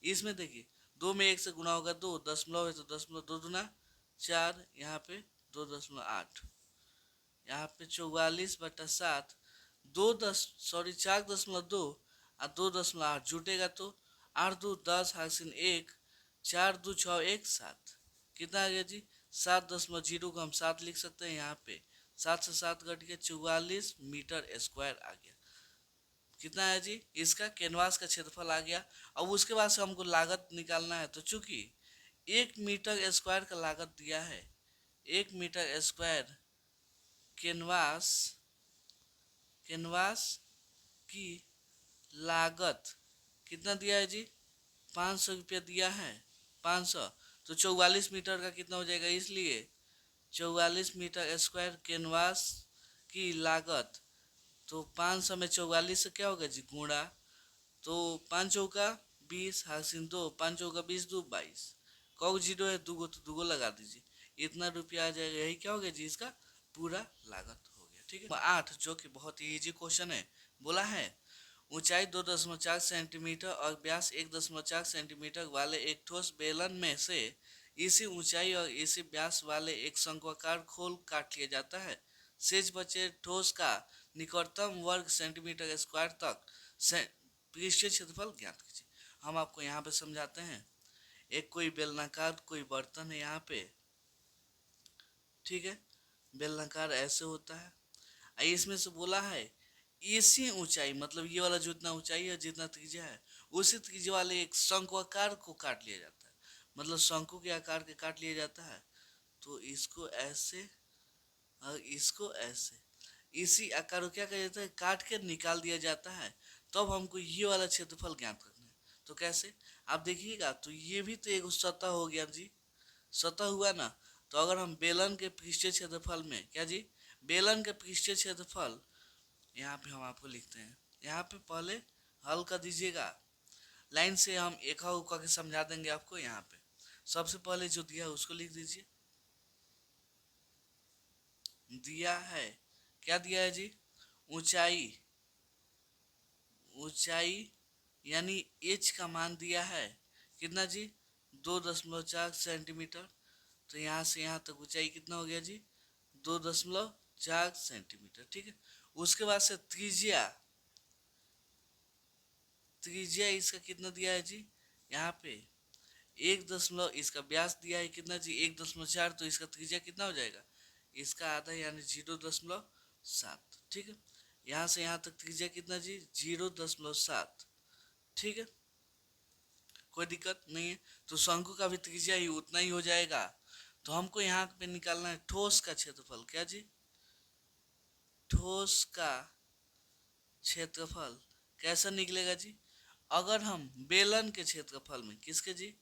इसमें देखिए 2 में 1 से गुना होगा 2, दशमलव है तो दशमलव 2 दूना 4, यहाँ पे 2.8। यहाँ पे 44/7, 4.2 और 2.8 जुटेगा तो 8 2 10 हासिल 1, 4 2 6 1 7। कितना आ गया जी? 7.0 को हम 7 लिख सकते हैं। यहाँ पे 7 से 7 घट के 44 मीटर स्क्वायर आ गया। कितना है जी? इसका कैनवास का क्षेत्रफल आ गया। अब उसके बाद से हमको लागत निकालना है, तो चूंकि 1 मीटर स्क्वायर का लागत दिया है, 1 मीटर स्क्वायर कैनवास की लागत कितना दिया है जी? 500 रुपया दिया है। 500 तो 44 मीटर का कितना हो जाएगा? इसलिए 44 मीटर स्क्वायर कैनवास की लागत, तो 500 में 44 से क्या होगा जी? गुणा, तो 5 चौका 20 हासिल 2, 5 चौका 20 2 22। कौ जीरो है, दूगो तो दूगो लगा दीजिए, इतना रुपया आ जाएगा। यही क्या हो गया जी? इसका पूरा लागत हो गया। ठीक है। 8 जो कि बहुत ही इजी क्वेश्चन है, बोला है ऊंचाई 2.4 सेंटीमीटर और व्यास 1.4 सेंटीमीटर वाले एक ठोस बेलन में से इसी ऊंचाई और इसी व्यास वाले एक शंक्वाकार खोल काट लिया जाता है। शेष बचे ठोस का निकटतम वर्ग सेंटीमीटर स्क्वायर तक पृष्ठीय क्षेत्रफल ज्ञात कीजिए। हम आपको यहाँ पे समझाते हैं। एक कोई बेलनाकार कोई बर्तन है यहाँ पे, ठीक है, बेलनाकार ऐसे होता है। इसमें से बोला है इसी ऊंचाई, मतलब ये वाला जितना ऊंचाई है, जितना त्रिज्या है, उसी त्रिज्या वाले एक शंक्वाकार को काट लिया जाता है। मतलब शंकु के आकार के काट लिया जाता है। तो इसको ऐसे और इसको ऐसे, इसी आकार को क्या किया जाता है? काट के निकाल दिया जाता है। तब हमको ये वाला क्षेत्रफल ज्ञात करना है। तो कैसे? आप देखिएगा, तो ये भी तो एक सतह हो गया जी, सतह हुआ ना। तो अगर हम बेलन के पृष्ठीय क्षेत्रफल में, क्या जी, बेलन के पृष्ठीय क्षेत्रफल यहाँ पे हम आपको लिखते हैं। यहाँ पे पहले हल कर दीजिएगा, लाइन से हम एक उका के समझा देंगे आपको। यहाँ पे सबसे पहले जो दिया है उसको लिख दीजिए। दिया है, क्या दिया है जी? ऊंचाई, ऊंचाई यानी एच का मान दिया है कितना जी? 2.4 सेंटीमीटर। तो यहाँ से यहाँ तक ऊंचाई कितना हो गया जी? 2.4 सेंटीमीटर। ठीक है। उसके बाद से त्रिज्या, त्रिज्या इसका कितना दिया है जी? यहाँ पे 1 इसका व्यास दिया है कितना जी? 1.4। तो इसका त्रिज्या कितना हो जाएगा? इसका आधा यानी 0.7। ठीक है। यहाँ से यहाँ तक त्रिज्या कितना जी? 0.7। ठीक है, कोई दिक्कत नहीं है। तो शंकु का भी त्रिज्या ही उतना ही हो जाएगा। तो हमको यहाँ पे निकालना है ठोस का क्षेत्रफल। क्या जी? ठोस का क्षेत्रफल कैसा निकलेगा जी? अगर हम बेलन के क्षेत्रफल में, किसके जी?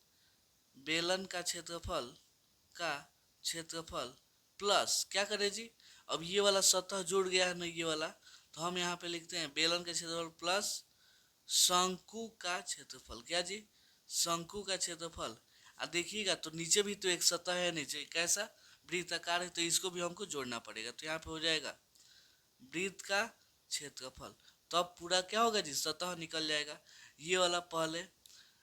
बेलन का क्षेत्रफल प्लस क्या करें जी? अब ये वाला सतह जुड़ गया है ना, ये वाला, तो हम यहाँ पे लिखते हैं बेलन का क्षेत्रफल प्लस शंकु का क्षेत्रफल। क्या जी? शंकु का क्षेत्रफल। देखिएगा तो नीचे भी तो एक सतह है, नीचे कैसा वृत्ताकार है, तो इसको भी हमको जोड़ना पड़ेगा। तो यहाँ पे हो जाएगा वृत्त का क्षेत्रफल। तो अब पूरा क्या होगा जी? सतह निकल जाएगा। ये वाला पहले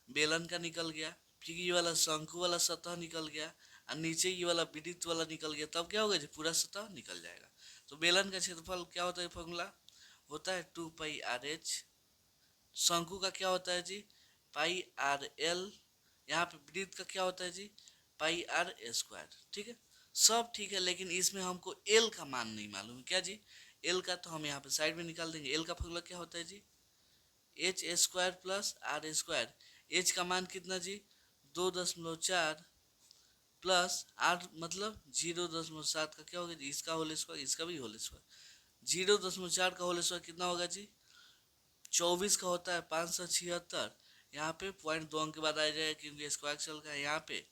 बेलन का निकल गया, फिर ये वाला शंकु वाला सतह निकल गया, और नीचे ये वाला वृत्त वाला निकल गया, तब क्या होगा जी, पूरा सतह निकल जाएगा। तो बेलन का क्षेत्रफल क्या होता है, फॉर्मूला होता है 2πr/h। शंकु का क्या होता है जी, πr/l। यहाँ पे वृत्त का क्या होता है जी, πr²। ठीक है, सब ठीक है, लेकिन इसमें हमको एल का मान नहीं मालूम है। क्या जी, एल का तो हम यहाँ पे साइड में निकाल देंगे। एल का फॉर्मूला क्या होता है जी, h² प्लस r²। एच का मान कितना जी, 2.4 प्लस आर मतलब 0.7 का क्या होगा जी, इसका होल स्क्वायर, इसका भी होल स्क्वायर। 0.4 का होल स्क्वायर कितना होगा जी, 24 का होता है 576। यहाँ पे पॉइंट 2 अंक के बाद आ जाएगा क्योंकि स्क्वायर चल का है। यहाँ पे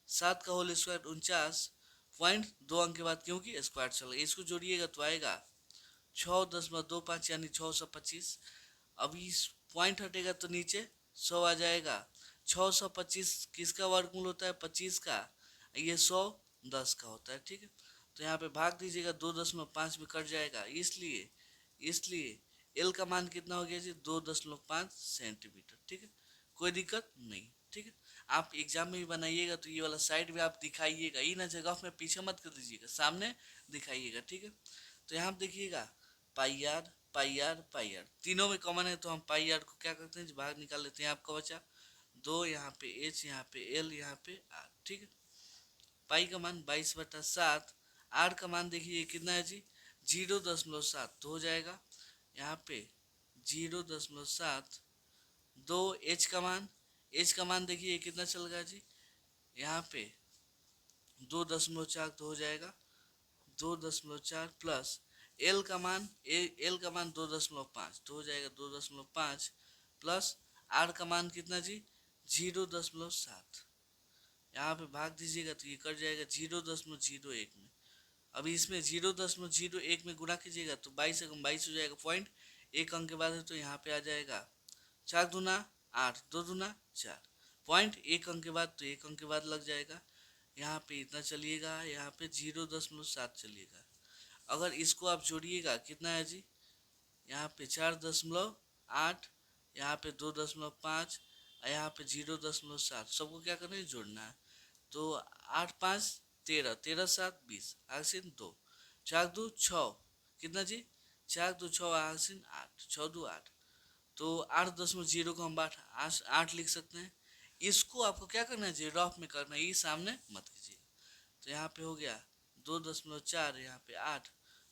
7 का होल स्क्वायर 49.2 अंक के बाद, क्योंकि स्क्वायर चल रहा है। इसको जोड़िएगा तो आएगा 6.25 यानी 625। अब इस पॉइंट हटेगा तो नीचे 100 आ जाएगा। 625 किसका वर्गमूल होता है, 25 का। ये 100 10 का होता है। ठीक है, तो यहाँ पे भाग दीजिएगा, 2.5 में कट जाएगा, इसलिए इसलिए एल का मान कितना हो गया जी, 2.5 सेंटीमीटर। ठीक है, कोई दिक्कत नहीं। ठीक है, आप एग्जाम में भी बनाइएगा तो ये वाला साइड भी आप दिखाइएगा, ये ना जगह में पीछे मत कर दीजिएगा, सामने दिखाइएगा। ठीक है, तो यहाँ देखिएगा पाई आर तीनों में कॉमन है, तो हम पाई आर को क्या करते हैं, बाहर निकाल लेते हैं। आपका बचा 2, यहाँ पे एच, यहाँ पे एल, यहाँ पे आर। ठीक है, पाई का मान 22/7। आर का मान देखिए कितना है जी, 0.7, तो हो जाएगा यहाँ पे 0.7। 2 एच का मान देखिए कितना चल गया जी, यहाँ पे 2.4, तो हो जाएगा 2.4 प्लस एल का मान 2.5, तो हो जाएगा 2.5 प्लस आर का मान कितना जी, 0.7। यहाँ पे भाग दीजिएगा तो ये कट जाएगा 0.01 में। अभी इसमें 0.01 में गुणा कीजिएगा तो 22 एकम 22 हो जाएगा। पॉइंट एक अंक के बाद है तो यहाँ पे आ जाएगा 4 दूना 8, 2 दूना 4। पॉइंट एक अंक के बाद तो एक अंक के बाद लग जाएगा। यहाँ पे इतना चलिएगा, यहाँ पे 0.7 चलिएगा। अगर इसको आप जोड़िएगा कितना है जी, यहाँ पे 4.8, यहाँ पे 2.5, यहाँ पे 0.7। सबको क्या करना है, जोड़ना है। तो 8 5 13, 13 7 20, आसिन 2, 4 2 6, कितना जी, 4 2 6, आसिन 8, 6 2 8। तो 8.0 को हम 8 लिख सकते हैं। इसको आपको क्या करना है जी, रफ में करना है, ये सामने मत कीजिए। तो यहाँ पे हो गया 2.4, यहाँ पे 8,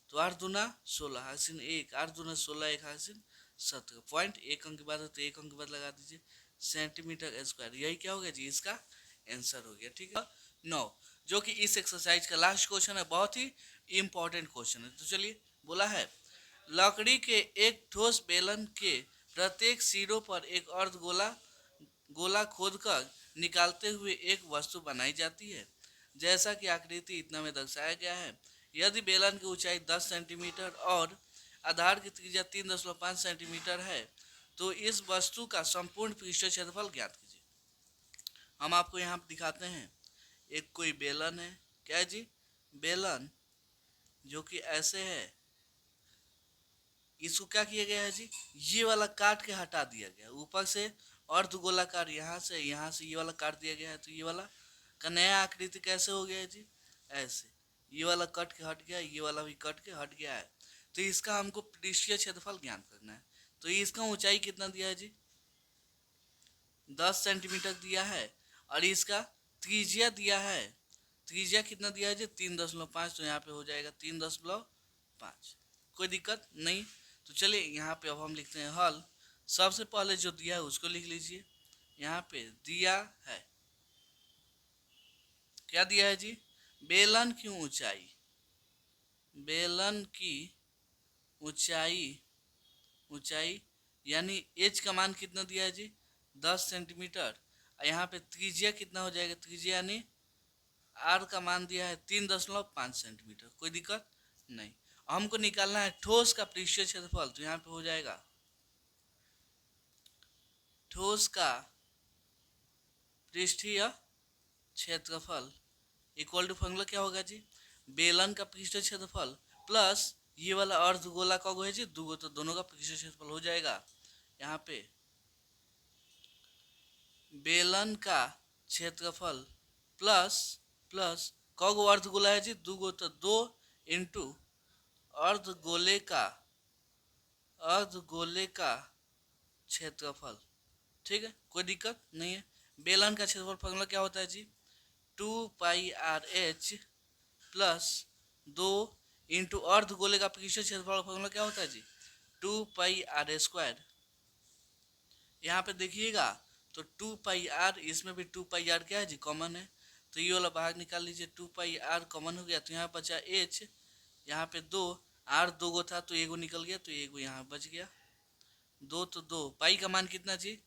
तो 8 दूना 16, हासिन 1, 8 दूना 16, 1 हासिन 17। पॉइंट एक अंक के बाद है तो एक अंक के बाद लगा दीजिए, सेंटीमीटर स्क्वायर। यही क्या हो गया जी, इसका आंसर हो गया। ठीक है, 9, जो कि इस एक्सरसाइज का लास्ट क्वेश्चन है, बहुत ही इंपॉर्टेंट क्वेश्चन है। तो चलिए, बोला है लकड़ी के एक ठोस बेलन के प्रत्येक सिरों पर एक अर्ध गोला खोदकर निकालते हुए एक वस्तु बनाई जाती है, जैसा कि आकृति इतना में दर्शाया गया है। यदि बेलन की ऊंचाई 10 सेंटीमीटर और आधार की त्रिज्या 3.5 सेंटीमीटर है, तो इस वस्तु का संपूर्ण पृष्ठ क्षेत्रफल ज्ञात कीजिए। हम आपको यहाँ दिखाते हैं, एक कोई बेलन है, क्या है जी, बेलन, जो कि ऐसे है। इसको क्या किया गया है जी, ये वाला काट के हटा दिया गया, ऊपर से अर्ध गोलाकार यहाँ से ये वाला काट दिया गया है। तो ये वाला का नया आकृति कैसे हो गया है जी, ऐसे ये वाला कट के हट गया, ये वाला भी कट के हट गया है। तो इसका हमको पृष्ठीय क्षेत्रफल ज्ञात करना है। तो इसका ऊंचाई कितना दिया है जी, 10 सेंटीमीटर दिया है, और इसका त्रिज्या दिया है, त्रिज्या कितना दिया है जी, 3.5। तो यहाँ पे हो जाएगा 3.5। कोई दिक्कत नहीं। तो चलिए यहाँ पे अब हम लिखते हैं हल। सबसे पहले जो दिया है उसको लिख लीजिए। यहाँ पे दिया है, क्या दिया है जी, बेलन की ऊंचाई, बेलन की ऊंचाई यानी एच का मान कितना दिया है जी, 10 सेंटीमीटर। यहाँ पे त्रिज्या कितना हो जाएगा, त्रिज्या यानी आर का मान दिया है 3.5 सेंटीमीटर। कोई दिक्कत नहीं। हमको निकालना है ठोस का पृष्ठीय क्षेत्रफल। तो यहाँ पे हो जाएगा ठोस का पृष्ठीय क्षेत्रफल इक्वल टू फॉर्मूला क्या होगा जी, बेलन का पृष्ठीय क्षेत्रफल प्लस ये वाला अर्ध गोला का है जी 2, तो दोनों का पृष्ठीय क्षेत्रफल हो जाएगा। यहाँ पे बेलन का क्षेत्रफल प्लस प्लस कौगो अर्धगोला है जी, दूगो, तो 2 इंटू अर्धगोले का क्षेत्रफल। ठीक है, कोई दिक्कत नहीं है। बेलन का क्षेत्रफल फॉर्मूला क्या होता है जी, 2πr/h प्लस 2 इंटू अर्धगोले का पृष्ठीय क्षेत्रफल फॉर्मूला क्या होता है जी, 2πr²। यहाँ पे देखिएगा तो 2πr, इसमें भी 2πr क्या है जी, कॉमन है, तो ये वाला भाग निकाल लीजिए, 2πr कॉमन हो गया, तो यहाँ बचा h, यहाँ पे 2, r 2 गो था तो एगो निकल गया, तो एगो यहाँ बच गया, 2 तो 2, पाई का मान कितना जी,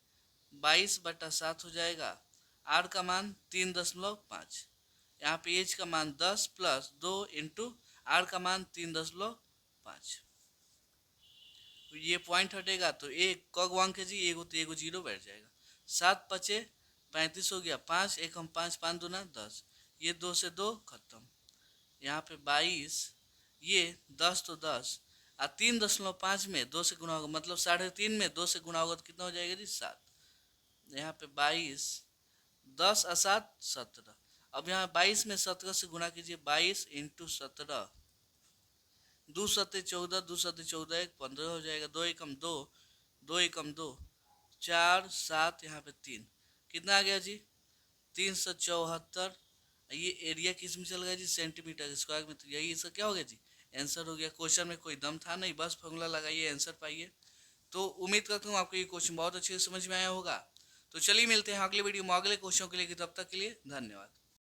22/7 हो जाएगा, r का मान 3.5, यहाँ पे h का मान 10 प्लस 2 इंटू r का मान 3.5, ये पॉइंट हटेगा तो एक कग अंक है जी, एगो तो एगो जीरो बैठ जाएगा, 7 पचे 35 हो गया, 5 एक हम 5, 5 दूना 10, ये 2 से 2 खत्म, यहाँ पे 22, ये 10 तो 10, 3.5 में 2 से गुना होगा, मतलब 3.5 में 2 से गुना होगा तो कितना हो जाएगा जी, 7, यहाँ पे 22, 10 और 7 17, अब यहाँ 22 में 17 से गुना कीजिए, 22 इंटू 17, 2 सत्ते 14, 2 सत्ते 14, 1 15 हो जाएगा, 2 एकम 2, 2 एकम 2, 4 7, यहाँ पे 3, कितना आ गया जी, 374। ये एरिया किस में चल गया जी, सेंटीमीटर स्क्वायर में, तो यही इसका क्या हो गया जी, आंसर हो गया। क्वेश्चन में कोई दम था नहीं, बस फॉर्मूला लगाइए, आंसर पाइए। तो उम्मीद करता हूँ आपको ये क्वेश्चन बहुत अच्छे से समझ में आया होगा। तो चलिए मिलते हैं अगले वीडियो में अगले क्वेश्चन के लिए, तब तक के लिए धन्यवाद।